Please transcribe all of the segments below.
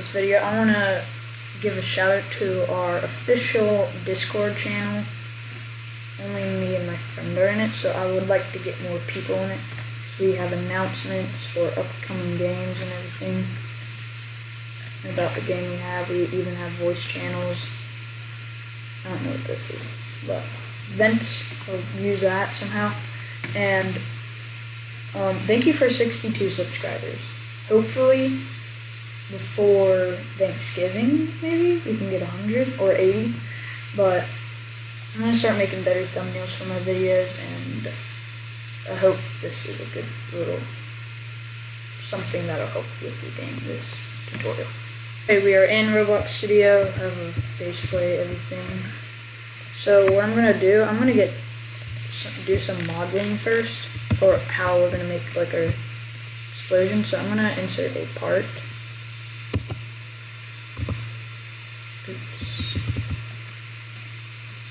this video, I want to give a shout out to our official Discord channel. Only me and my friend are in it, so I would like to get more people in it. So we have announcements for upcoming games and everything about the game we have. We even have voice channels. I don't know what this is, but events, I'll use that somehow. And thank you for 62 subscribers. Hopefully before Thanksgiving, maybe we can get 100 or 80, but I'm gonna start making better thumbnails for my videos, and I hope this is a good little something that'll help with the game, this tutorial. Okay, we are in Roblox Studio. I have basically everything. So what I'm gonna do, I'm gonna do some modeling first for how we're gonna make like our explosion. So I'm gonna insert a part. Oops.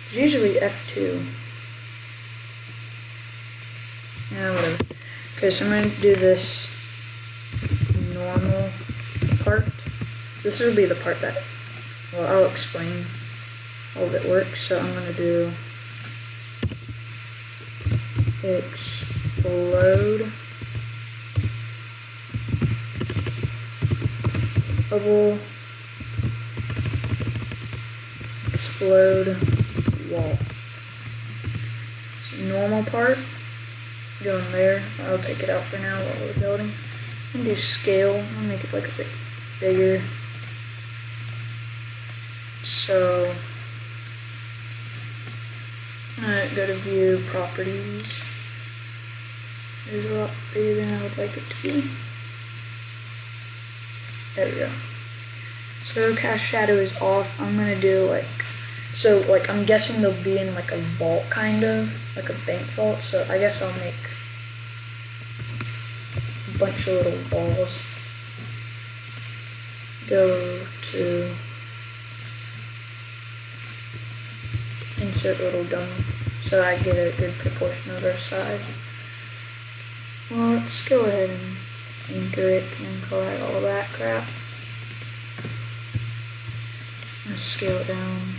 It's usually F2. Yeah, whatever. Okay, so I'm gonna do this normal part. So this will be the part that, well, I'll explain how it works. So I'm gonna do explode bubble explode wall. So normal part, going there. I'll take it out for now while we're building. And do scale. I'll make it like a bit bigger. So go to view properties. It's a lot bigger than I would like it to be. There we go. So cast shadow is off. I'm gonna do like I'm guessing they'll be in like a vault, kind of like a bank vault. So I guess I'll make a bunch of little balls. Go to insert little dummy, so I get a good proportion of their size. Well, let's go ahead and anchor it and collect all that crap. I'm gonna scale it down.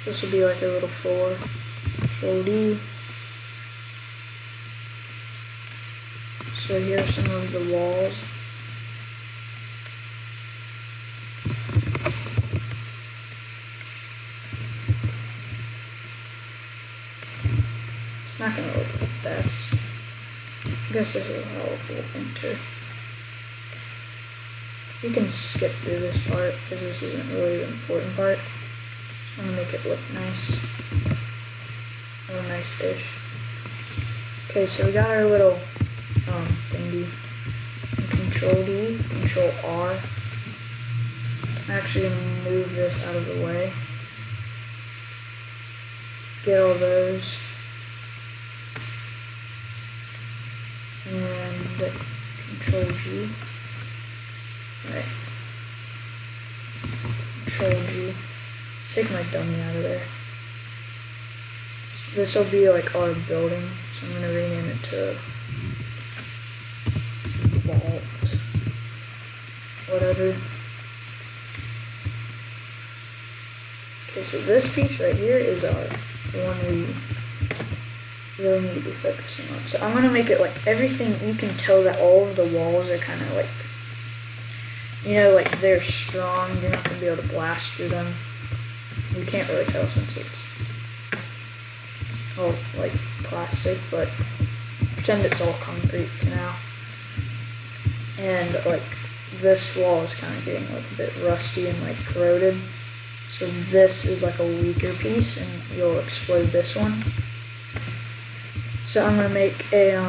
This will be like a little floor. Control D. So here are some of the walls. It's not gonna look the best. I guess this is how it will enter. You can skip through this part because this isn't really the important part. Just want to make it look nice. A little nice-ish. Okay, so we got our little thingy. Control D, Control R. I'm actually gonna move this out of the way. Get all those. And Control G. Right. Control G. Let's take my dummy out of there. So this will be like our building. So I'm gonna rename it to vault. Whatever. Okay, so this piece right here is the one we really need to be focusing on. So I'm gonna make it like everything. You can tell that all of the walls are kind of like, you know, like they're strong. You're not gonna be able to blast through them. You can't really tell since it's all like plastic, but pretend it's all concrete for now. And like this wall is kind of getting like a bit rusty and like corroded. So this is like a weaker piece, and you'll explode this one. So I'm gonna make a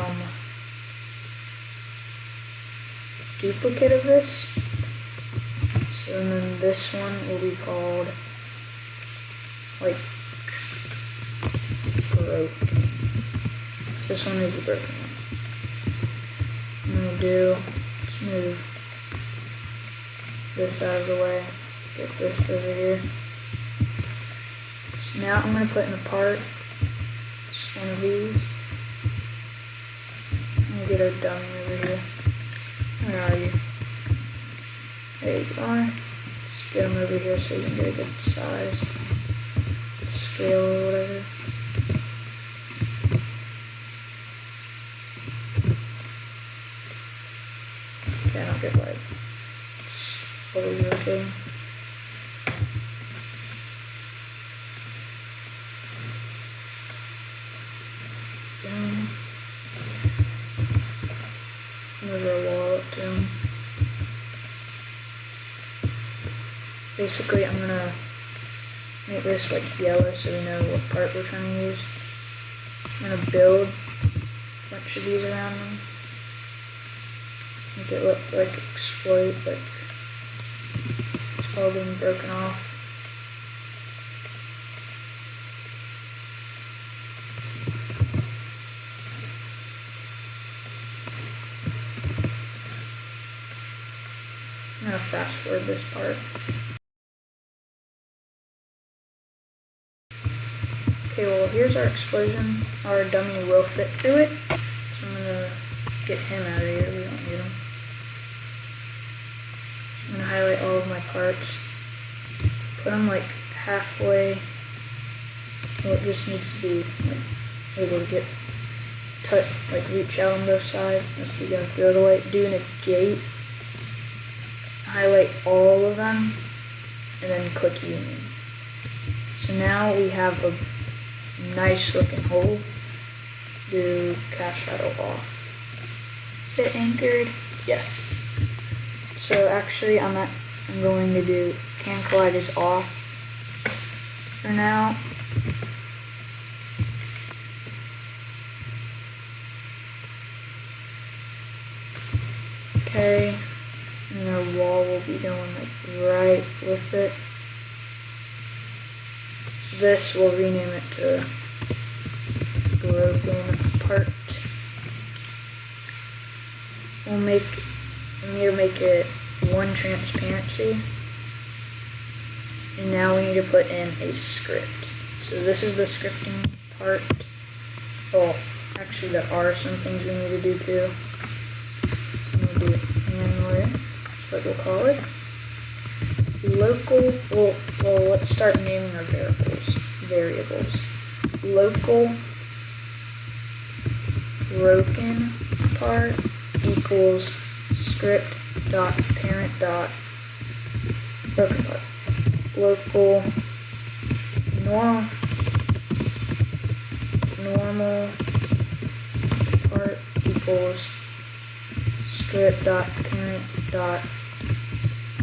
duplicate of this. So and then this one will be called like broken. So this one is the broken one. I'm gonna let's move this out of the way. Get this over here. So now I'm gonna put in a part. Just one of these. I'm gonna get our dummy over here. Where are you? There you are. Let's get them over here so you can get a good size, scale or whatever. Okay, I don't get why it's fully rotating. Move our wall up down. Basically, I'm gonna make this like yellow so we know what part we're trying to use. I'm gonna build a bunch of these around them. Make it look like exploit, like it's all being broken off. I'm gonna fast forward this part. Okay, well here's our explosion. Our dummy will fit through it. So I'm gonna get him out of here, we don't need him. I'm gonna highlight all of my parts. Put them like halfway. Well, it just needs to be like able to get like reach out on both sides. Unless we gotta throw it away. Do a gate. Highlight all of them and then click union. So now we have a nice looking hole. Do cast shadow off. Is it anchored? Yes. So actually I'm going to do can collide is off for now. Okay. And our wall will be going like right with it. So this we'll rename it to broken part. We need to make it 1 transparency. And now we need to put in a script. So this is the scripting part. Oh, actually there are some things we need to do too. So I'm gonna do handler. What we'll call it. Local, well, let's start naming our variables. Local broken part equals script dot parent dot broken part. Local normal part equals script dot parent dot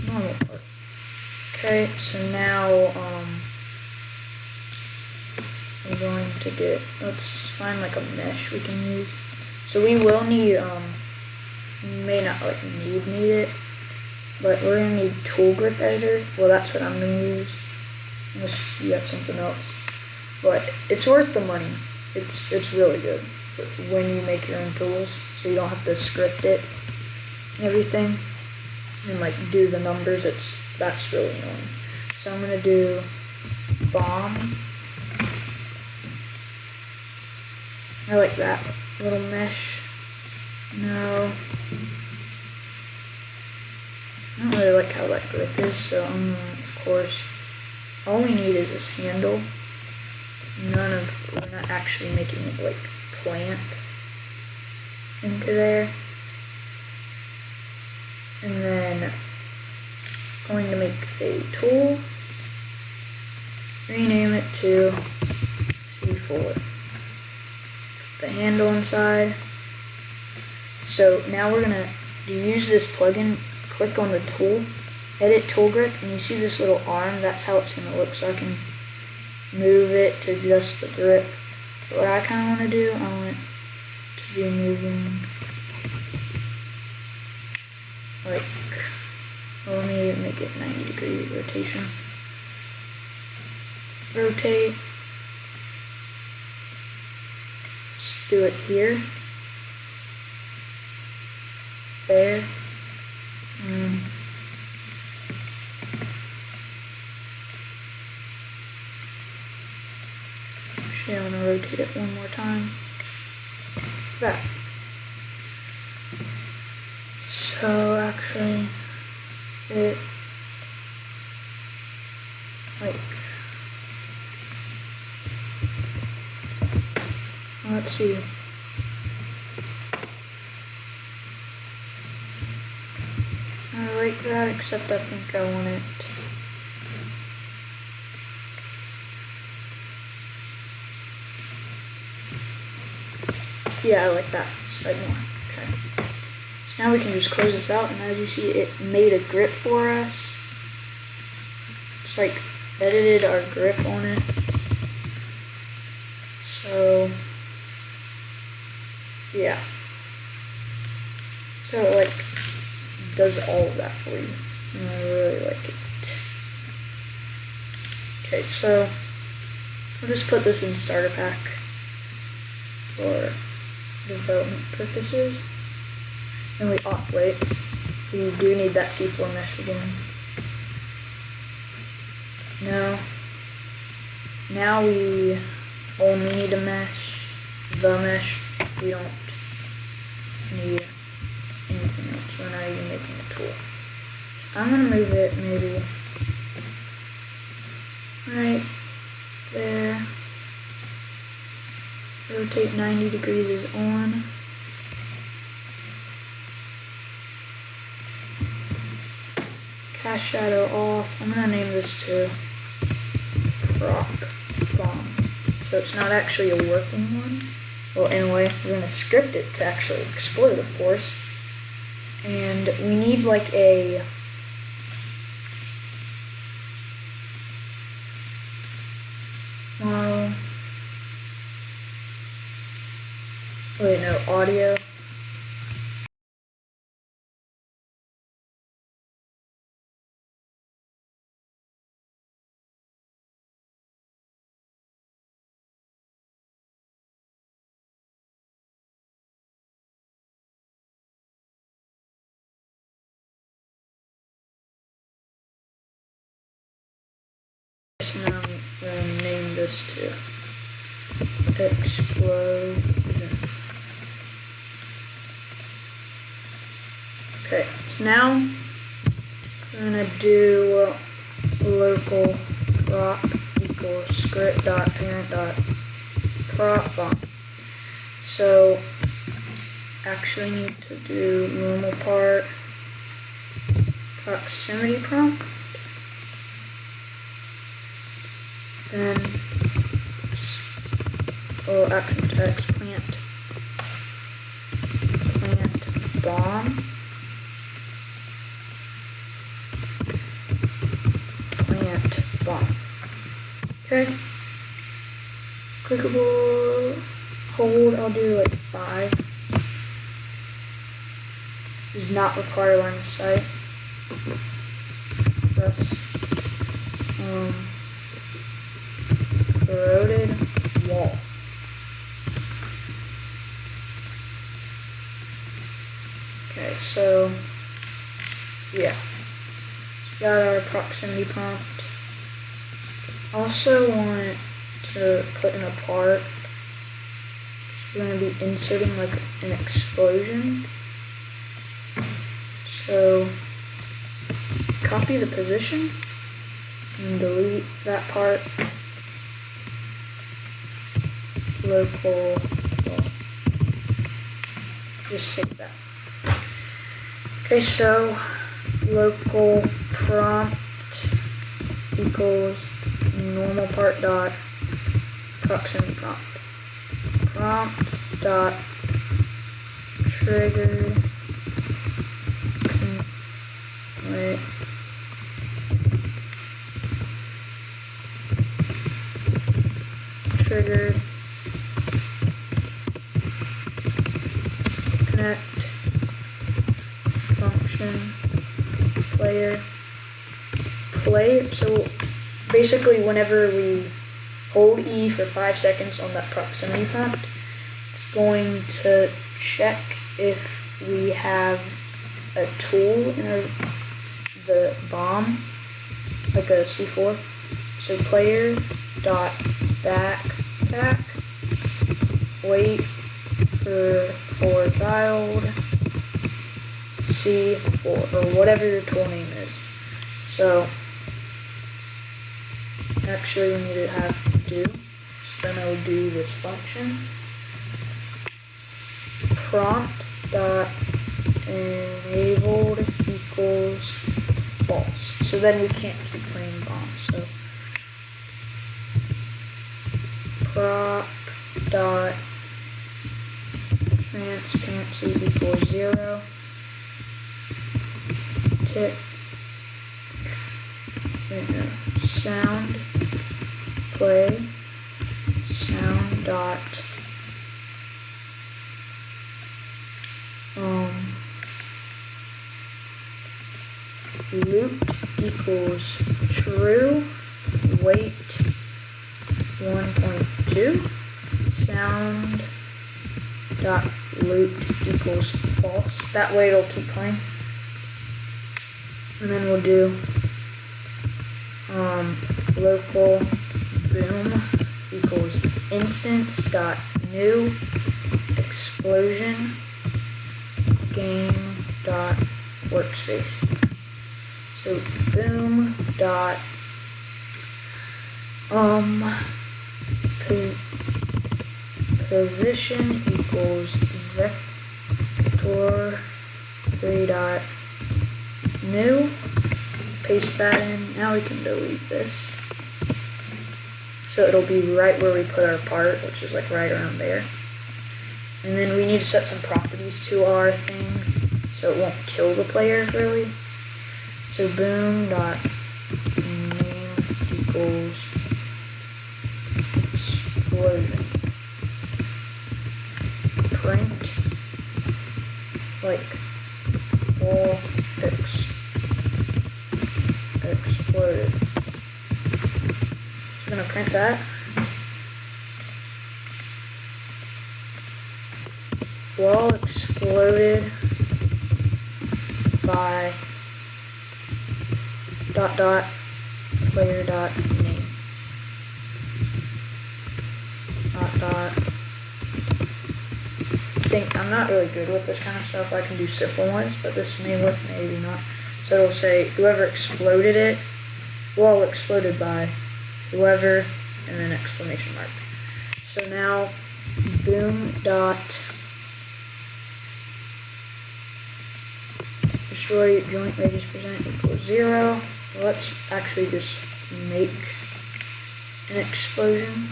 normal part. Okay, so now we're going to let's find like a mesh we can use. So we will need may not like need it, but we're gonna need tool grip editor. Well, that's what I'm gonna use. Unless you have something else, but it's worth the money. It's really good for when you make your own tools, so you don't have to script it and everything and like do the numbers. That's really annoying. So I'm gonna do bomb. I like that little mesh. No, I don't really like how that grip is. So of course, all we need is this handle. We're not actually making it like plant into there. And then going to make a tool, rename it to C4. Put the handle inside. So now we're gonna use this plugin, click on the tool, edit tool grip, and you see this little arm, that's how it's gonna look. So I can move it to adjust the grip. But what I kinda wanna do, I want it to be moving like, well, let me make it 90-degree rotation. Rotate. Let's do it here. There. Actually, I want to rotate it one more time. That. So So actually, it like, let's see. I like that, except I think I want it. Yeah, I like that side more. Okay. So now we can just close this out, and as you see, it made a grip for us. It's like edited our grip on it. So yeah. So it like does all of that for you. And I really like it. Okay, so I'll just put this in starter pack for development purposes. And wait, we do need that C4 mesh again. Now we only need a mesh, the mesh. We don't need anything else. We're not even making a tool. So I'm gonna move it maybe right there. Rotate 90 degrees is on. Cast shadow off. I'm gonna name this to prop bomb. So it's not actually a working one. Well, anyway, we're gonna script it to actually explode, of course. And we need like a model. Wait, no, audio. And I'm gonna name this to explosion. Okay, so now we're gonna do local prop equals script dot parent dot prop bomb. So actually need to do normal part proximity prompt. Then action text plant bomb plant bomb. Okay. Clickable hold, I'll do like 5. Does not require line of sight. Thus corroded wall. Okay, so yeah, got our proximity prompt. Also want to put in a part. We're going to be inserting like an explosion. So copy the position and delete that part. Local, just save that. Okay, so local prompt equals normal part dot proximity prompt. Prompt dot trigger wait. Triggered connect function player play. So basically whenever we hold E for 5 seconds on that proximity prompt, it's going to check if we have a tool in the bomb, like a C4. So player dot backpack, wait for child, C4 or whatever your tool name is. So actually we need to have do. So then I will do this function. Prompt dot enabled equals false. So then we can't keep playing bombs. So prop dot transparency equals 0. Tick sound play sound dot looped equals true, weight 1.2, sound dot looped equals false. That way it'll keep playing. And then we'll do local boom equals instance dot new explosion game dot workspace. So boom dot position equals vector 3 dot new. Paste that in. Now we can delete this. So it'll be right where we put our part, which is like right around there. And then we need to set some properties to our thing so it won't kill the player really. So boom dot name equals explosion. Print like all exploded. So I'm gonna print that. Wall exploded by dot dot player dot name dot dot. I'm not really good with this kind of stuff. I can do simple ones, but this may work, maybe not. So it'll say whoever exploded it, wall exploded by whoever, and then exclamation mark. So now boom dot destroy joint radius percent equals 0. Let's actually just make an explosion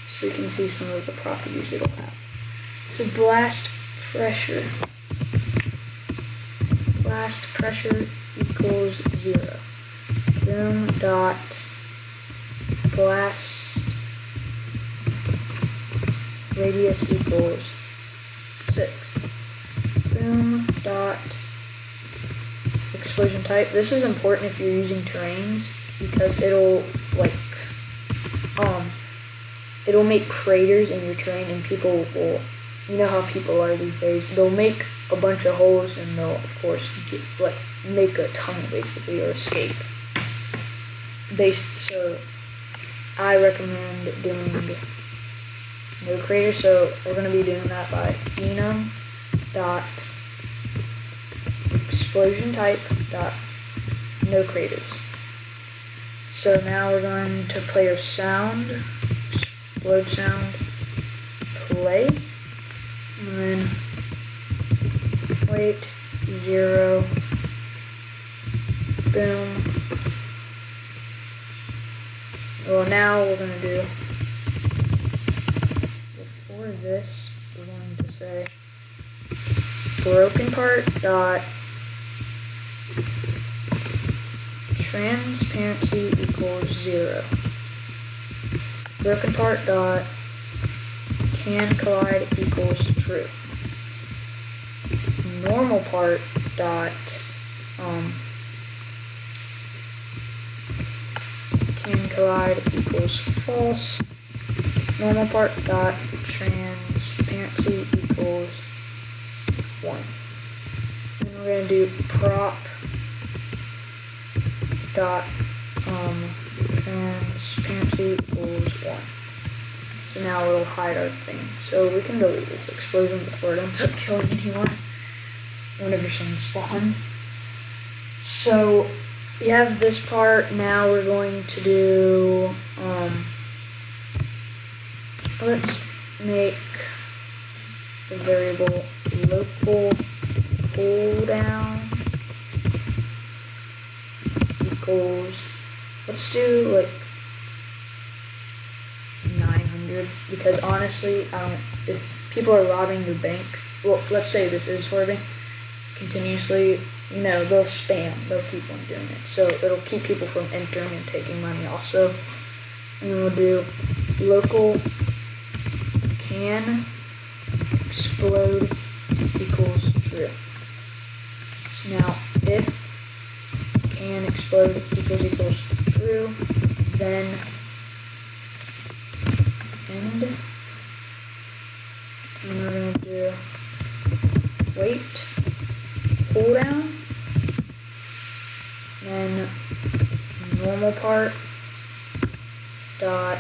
so we can see some of the properties it'll have. So blast pressure equals 0. Boom dot blast radius equals 6. Boom dot explosion type. This is important if you're using terrains because it'll it'll make craters in your terrain, and people will, you know how people are these days, they'll make a bunch of holes and they'll of course make a tunnel basically, or escape. So I recommend doing no crater, so we're going to be doing that by enum dot explosion type dot no craters. So now we're going to play our sound, explode sound, play, and then wait 0, boom. Well, now we're going to do, before this, we're going to say broken part dot transparency equals 0. Broken part dot can collide equals true. Normal part dot can collide equals false. Normal part dot transparency equals 1. And we're going to do prop dot transparency equals 1. So now it'll hide our thing. So we can delete this explosion before it ends up killing anyone. whenever someone spawns. So we have this part. Now we're going to do, let's make the variable local cooldown equals, let's do like 900, because honestly, if people are robbing your bank, well, let's say this is for a bank, continuously, they'll spam, they'll keep on doing it. So it'll keep people from entering and taking money also. And we'll do local can explode equals true. So now if can explode equals true, then end, and we're going to do wait cooldown, then normal part dot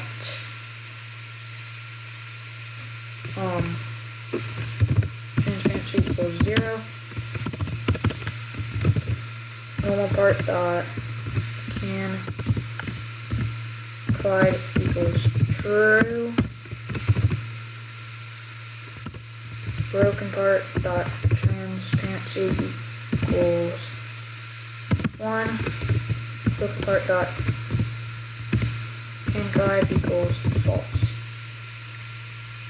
transparency equals 0, normal part dot can collide equals true, broken part dot transparency equals 1, broken part dot can collide equals false.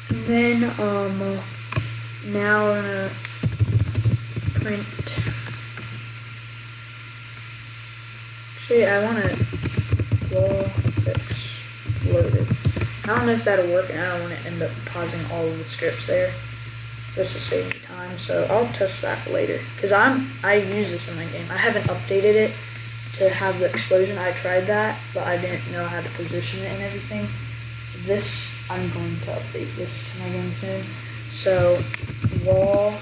And then now we're gonna print. Actually, I want to wall exploded. I don't know if that'll work, and I don't want to end up pausing all of the scripts there just to save me time. So I'll test that later, because I use this in my game. I haven't updated it to have the explosion. I tried that, but I didn't know how to position it and everything. So this, I'm going to update this to my game soon. So wall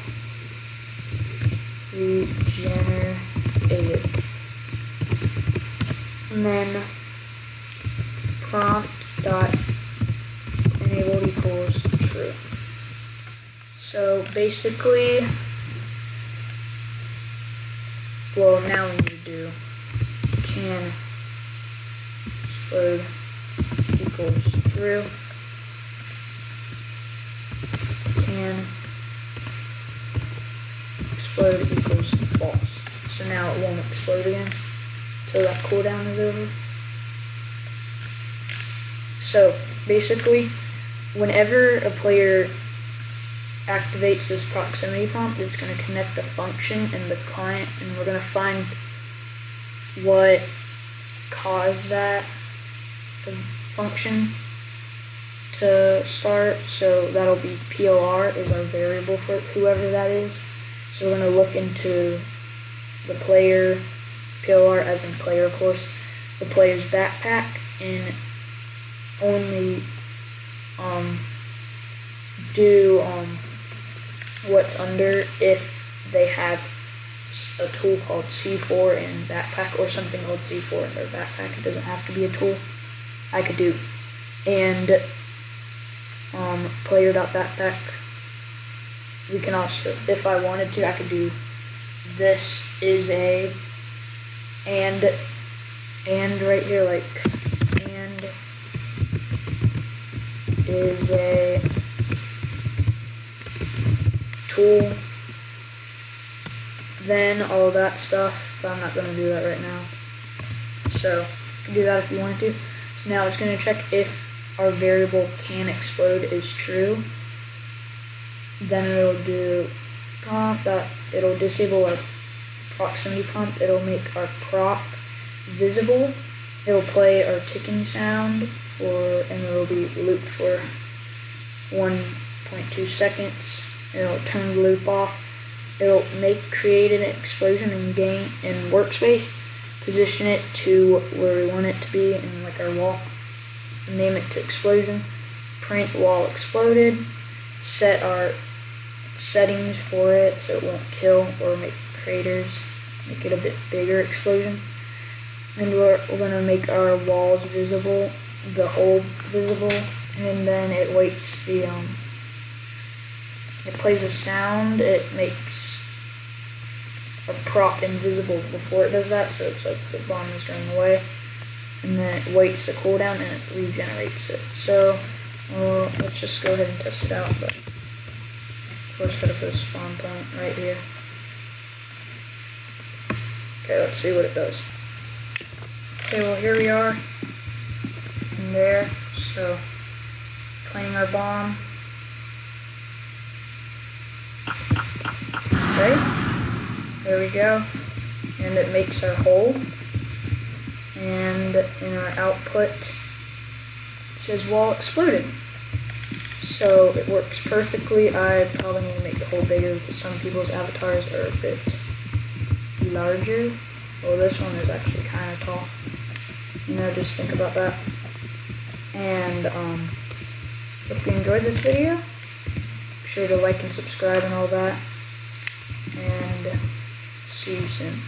regenerated, and then prompt dot enabled equals true. So basically, well, now we need to do can explode equals true, can explode equals false. So now it won't explode again until that cooldown is over. So basically, whenever a player activates this proximity prompt, it's going to connect a function in the client, and we're going to find what caused that function to start. So that'll be PLR is our variable for whoever that is. So we're going to look into the player, PLR as in player of course, the player's backpack, and only do what's under if they have a tool called C4 in backpack, or something called C4 in their backpack. It doesn't have to be a tool. I could do and player.backpack. We can also, if I wanted to, I could do this is a and right here, like and is a tool, then all that stuff, but I'm not going to do that right now. So you can do that if you wanted to. So now it's going to check if our variable can explode is true. Then it'll do prompt that it'll disable our proximity prompt. It'll make our prop visible. It'll play our ticking sound and it'll be looped for 1.2 seconds. It'll turn the loop off. It'll create an explosion in workspace, position it to where we want it to be in like our wall, name it to explosion, print wall exploded, set our settings for it so it won't kill or make craters, make it a bit bigger explosion. And we're going to make our walls visible, the hole visible, and then it waits the it plays a sound, it makes prop invisible before it does that, so it's like the bomb is going away. And then it waits the cooldown and it regenerates it. So let's just go ahead and test it out. But of course, gotta put a spawn point right here. Okay, let's see what it does. Okay, well here we are. And there. So planting our bomb. Okay, there we go. And it makes our hole. And in our output, it says wall exploded. So it works perfectly. I probably need to make the hole bigger because some people's avatars are a bit larger. Well, this one is actually kind of tall. You know, just think about that. And hope you enjoyed this video. Be sure to like and subscribe and all that. And see you soon.